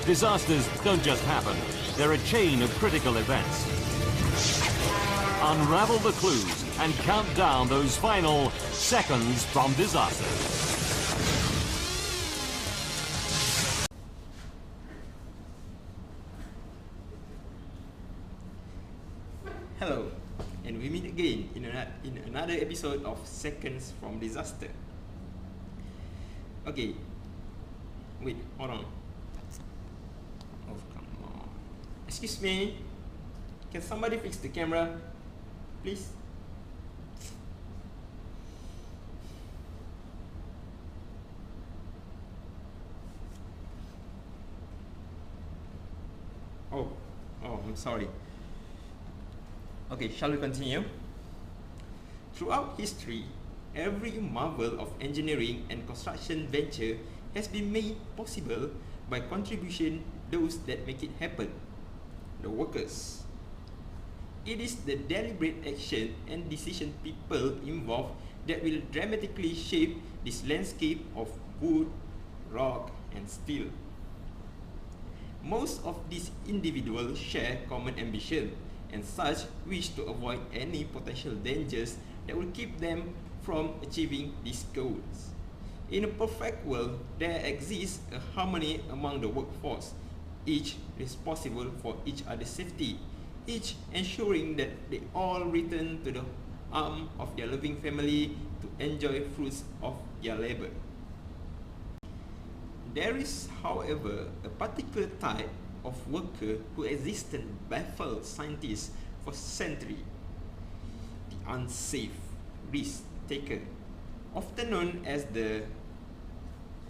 Disasters don't just happen, they're a chain of critical events. Unravel the clues and count down those final seconds from disaster. Hello, and we meet again in another episode of Seconds from Disaster. Okay, wait, hold on. Oh, come on. Excuse me, can somebody fix the camera, please? Oh, I'm sorry. Okay, shall we continue? Throughout history, every marvel of engineering and construction venture has been made possible by contribution those that make it happen, the workers. It is the deliberate action and decision people involved that will dramatically shape this landscape of wood, rock, and steel. Most of these individuals share common ambition and such wish to avoid any potential dangers that will keep them from achieving these goals. In a perfect world, there exists a harmony among the workforce, each responsible for each other's safety, each ensuring that they all return to the arm of their loving family to enjoy fruits of their labor. There is, however, a particular type of worker who existed and baffled scientists for centuries: the unsafe risk taker, often known as the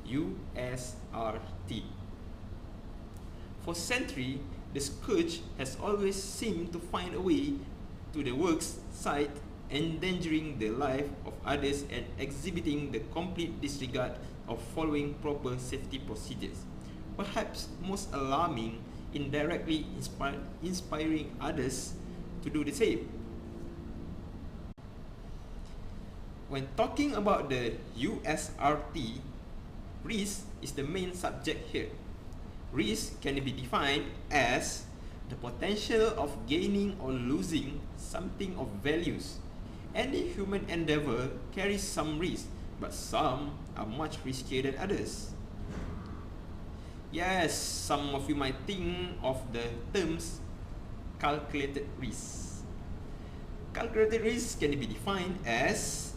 USRT. For centuries, the scourge has always seemed to find a way to the work site, endangering the life of others and exhibiting the complete disregard of following proper safety procedures. Perhaps most alarming, indirectly inspiring others to do the same. When talking about the USRT, risk is the main subject here. Risk can be defined as the potential of gaining or losing something of values. Any human endeavor carries some risk, but some are much riskier than others. Yes, some of you might think of the terms calculated risk. Calculated risk can be defined as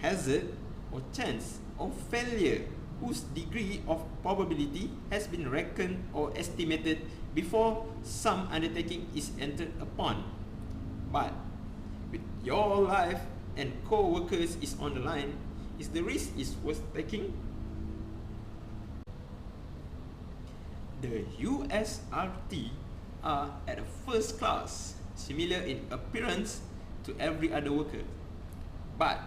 hazard or chance or failure whose degree of probability has been reckoned or estimated before some undertaking is entered upon. But with your life and co-workers is on the line, is the risk worth taking? The USRT are at a first class, similar in appearance to every other worker. But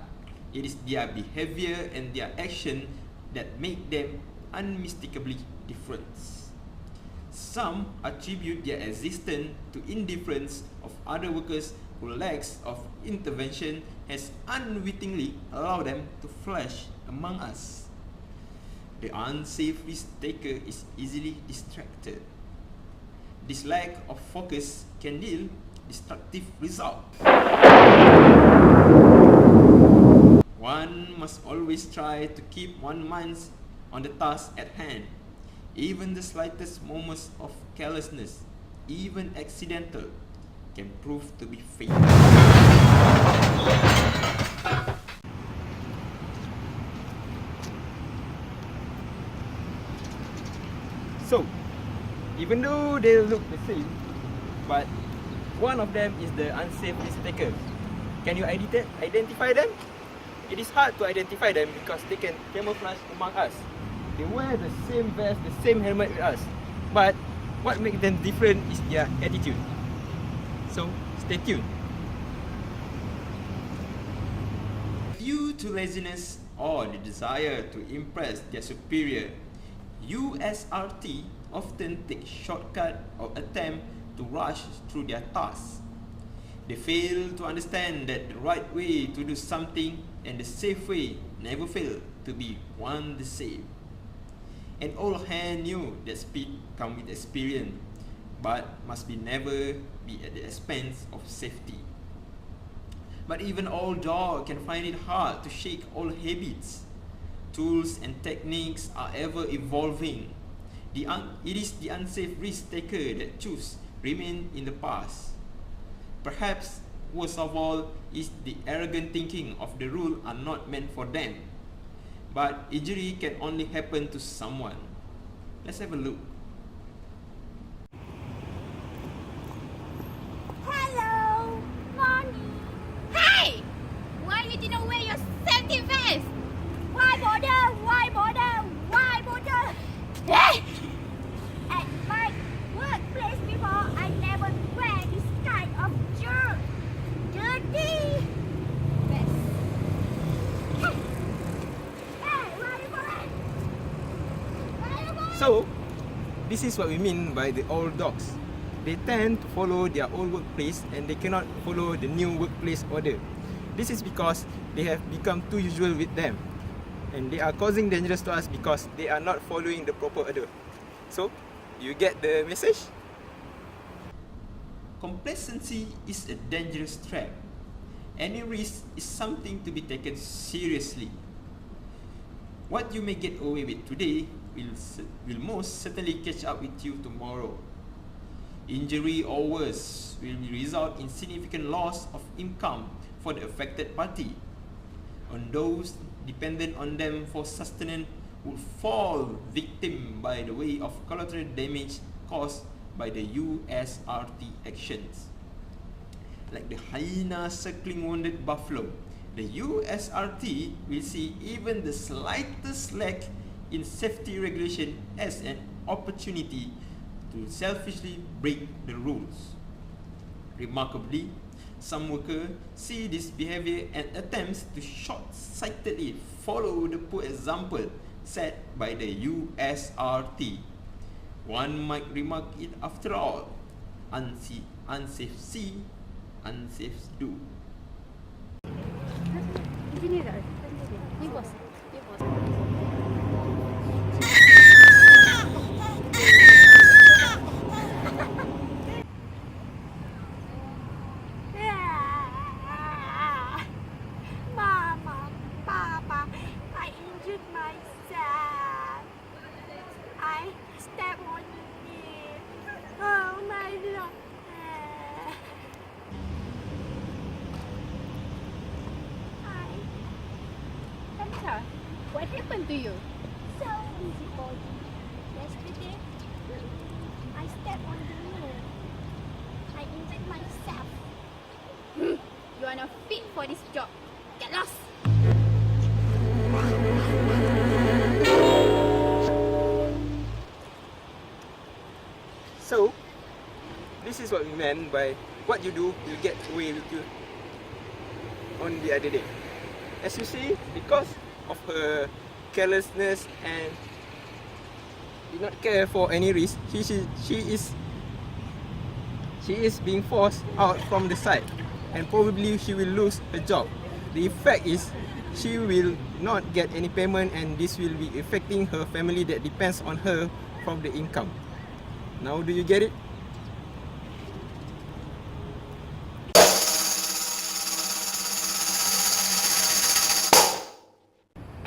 it is their behavior and their action that make them unmistakably different. Some attribute their existence to indifference of other workers who lacks of intervention has unwittingly allowed them to flourish among us. The unsafe risk taker is easily distracted. This lack of focus can yield destructive results. One must always try to keep one's mind on the task at hand. Even the slightest moments of carelessness, even accidental, can prove to be fatal. So, even though they look the same, but one of them is the unsafe risk taker. Can you identify them? It is hard to identify them because they can camouflage among us. They wear the same vest, the same helmet with us. But what makes them different is their attitude. So, stay tuned. Due to laziness or the desire to impress their superior, USRT often take shortcut or attempt to rush through their tasks. They fail to understand that the right way to do something and the safe way never fail to be one the same. An old hand knew that speed comes with experience, but must be never be at the expense of safety. But even old dog can find it hard to shake old habits. Tools and techniques are ever evolving. It is the unsafe risk taker that choose remain in the past. Perhaps worst of all is the arrogant thinking of the rule are not meant for them. But injury can only happen to someone. Let's have a look. Hello, morning. Hey! Why you didn't wear your safety vest? Why bother? Why bother? Why bother? Hey! At my workplace before, I never wear this kind of dirty vest. Hey! Hey, why you going? Why you going? So, this is what we mean by the old dogs. They tend to follow their old workplace and they cannot follow the new workplace order. This is because they have become too usual with them. And they are causing dangers to us because they are not following the proper order. So, you get the message? Complacency is a dangerous trap. Any risk is something to be taken seriously. What you may get away with today will most certainly catch up with you tomorrow. Injury or worse will result in significant loss of income for the affected party. On those dependent on them for sustenance would fall victim by the way of collateral damage caused by the USRT actions. Like the hyena circling wounded buffalo, the USRT will see even the slightest lack in safety regulation as an opportunity to selfishly break the rules. Remarkably, some workers see this behavior and attempts to short-sightedly follow the poor example set by the USRT. One might remark it after all, unsafe see, unsafe do. Mama, Papa, I injured myself. I stepped on it. Oh my Lord. Samsa, what happened to you? So busy body. Yesterday, I stepped on the nail. I injured myself. You are not fit for this job. Get lost! So, this is what we meant by what you do, you get away with you on the other day. As you see, because of her carelessness and did not care for any risk, she is being forced out from the site and probably she will lose her job. The effect is she will not get any payment and this will be affecting her family that depends on her from the income. Now do you get it?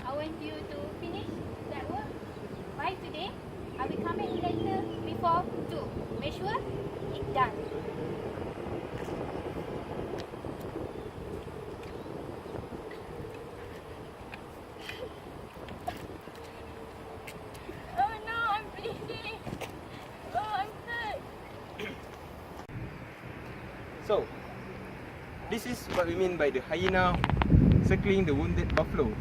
I want you to finish that work by today. I'll be coming later before 2. Make sure it's done. Oh no, I'm bleeding. Oh, I'm hurt. So, this is what we mean by the hyena circling the wounded buffalo.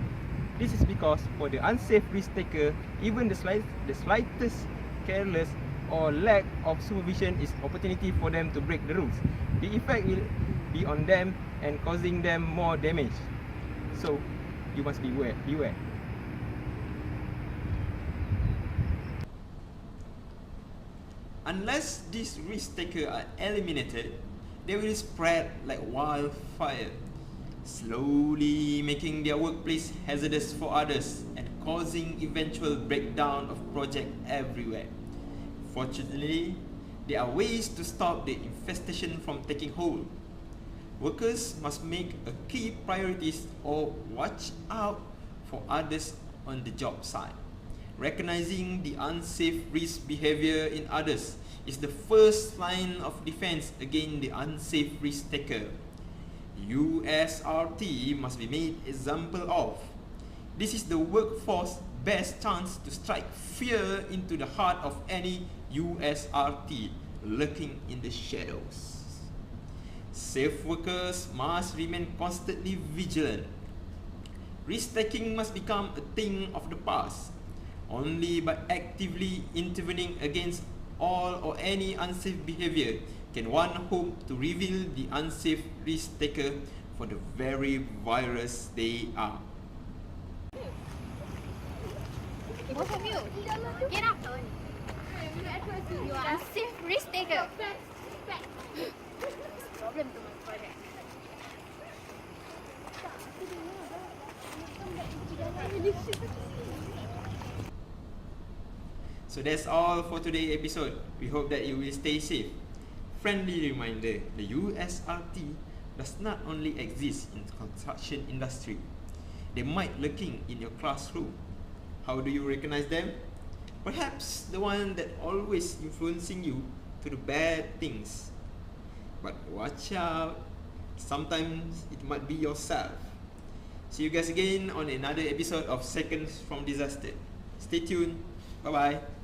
This is because for the unsafe risk taker, even the slightest careless or lack of supervision is opportunity for them to break the rules. The effect will be on them and causing them more damage. So, you must beware. Unless these risk takers are eliminated, they will spread like wildfire, slowly making their workplace hazardous for others and causing eventual breakdown of project everywhere. Fortunately, there are ways to stop the infestation from taking hold. Workers must make a key priorities or watch out for others on the job site. Recognizing the unsafe risk behavior in others is the first line of defense against the unsafe risk taker. USRT must be made example of. This is the workforce's best chance to strike fear into the heart of any USRT lurking in the shadows. Safe workers must remain constantly vigilant. Risk-taking must become a thing of the past. Only by actively intervening against all or any unsafe behavior can one hope to reveal the unsafe risk-taker for the very virus they are. Both of you, get up. You are unsafe risk taker. Problem to my project. So that's all for today's episode. We hope that you will stay safe. Friendly reminder, the USRT does not only exist in the construction industry. They might lurking in your classroom. How do you recognize them? Perhaps the one that always influencing you to the bad things. But watch out, sometimes it might be yourself. See you guys again on another episode of Seconds from Disaster. Stay tuned. Bye bye.